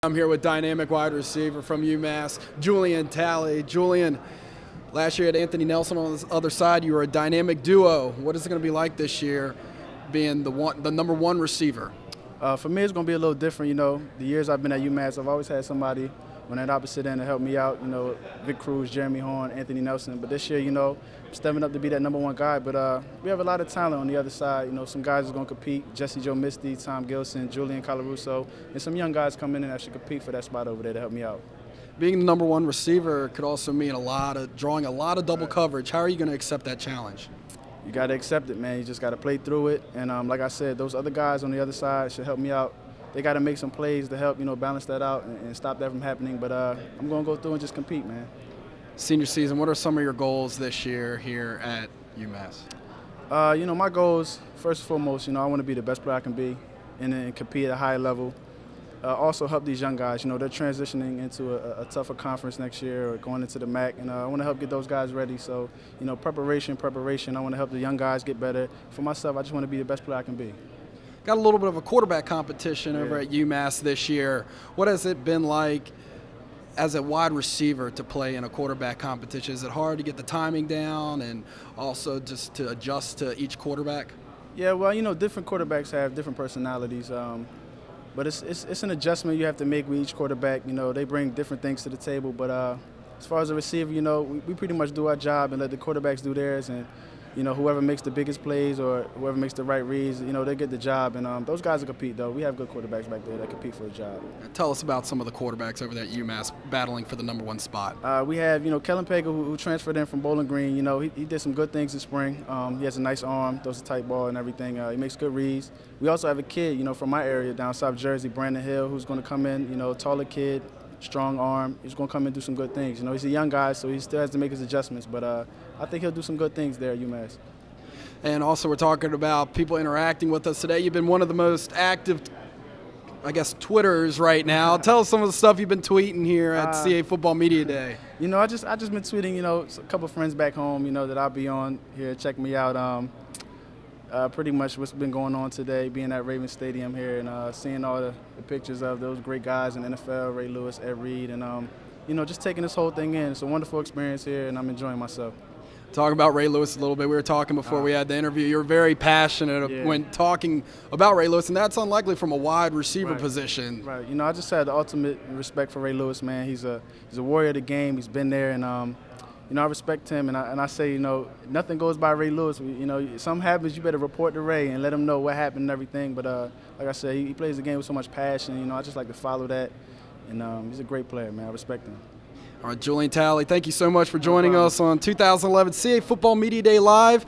I'm here with dynamic wide receiver from UMass, Julian Talley. Julian, last year at Anthony Nelson on the other side, you were a dynamic duo. What is it going to be like this year being the number one receiver? For me, it's going to be a little different. You know, the years I've been at UMass, I've always had somebody on that opposite end to help me out. You know, Vic Cruz, Jeremy Horn, Anthony Nelson. But this year, you know, I'm stepping up to be that number one guy. But we have a lot of talent on the other side. You know, some guys are going to compete: Jesse Joe Misty, Tom Gilson, Julian Colarusso, and some young guys coming in that should compete for that spot over there to help me out. Being the number one receiver could also mean drawing a lot of double coverage. How are you going to accept that challenge? You got to accept it, man. You just got to play through it. And like I said, those other guys on the other side should help me out. They got to make some plays to help, you know, balance that out and stop that from happening. But I'm going to go through and just compete, man. Senior season, what are some of your goals this year here at UMass? You know, my goals, first and foremost, you know, I want to be the best player I can be and compete at a high level. Also help these young guys. You know, they're transitioning into a tougher conference next year or going into the MAC, and I want to help get those guys ready. So, you know, preparation. I want to help the young guys get better. For myself, I just want to be the best player I can be. Got a little bit of a quarterback competition over at UMass this year. What has it been like as a wide receiver to play in a quarterback competition? Is it hard to get the timing down and also just to adjust to each quarterback? Yeah, well, you know, different quarterbacks have different personalities. But it's an adjustment you have to make with each quarterback. You know, they bring different things to the table. But as far as a receiver, you know, we pretty much do our job and let the quarterbacks do theirs. And, you know, whoever makes the biggest plays or whoever makes the right reads, you know, they get the job. And those guys will compete, though. We have good quarterbacks back there that compete for the job. Tell us about some of the quarterbacks over there at UMass battling for the number one spot. We have, you know, Kellen Pega, who transferred in from Bowling Green. You know, he did some good things this spring. He has a nice arm, throws a tight ball and everything. He makes good reads. We also have a kid, you know, from my area down South Jersey, Brandon Hill, who's going to come in, you know, taller kid, strong arm. He's going to come in and do some good things. You know, he's a young guy, so he still has to make his adjustments. But I think he'll do some good things there at UMass. And also we're talking about people interacting with us today. You've been one of the most active, I guess, Twitters right now. Tell us some of the stuff you've been tweeting here at CAA Football Media Day. You know, I just been tweeting, you know, a couple of friends back home, you know, that I'll be on here. Check me out. Pretty much what's been going on today, being at Ravens Stadium here and seeing all the pictures of those great guys in the NFL, Ray Lewis, Ed Reed, and, you know, just taking this whole thing in. It's a wonderful experience here, and I'm enjoying myself. Talking about Ray Lewis a little bit. We were talking before we had the interview. You're very passionate when talking about Ray Lewis, and that's unlikely from a wide receiver position. Right. You know, I just had the ultimate respect for Ray Lewis, man. He's a warrior of the game. He's been there, and you know, I respect him. And I say, you know, nothing goes by Ray Lewis. You know, something happens, you better report to Ray and let him know what happened and everything. But like I said, he plays the game with so much passion. You know, I just like to follow that, and he's a great player, man. I respect him. All right, Julian Talley, thank you so much for joining us on 2011 CAA Football Media Day Live.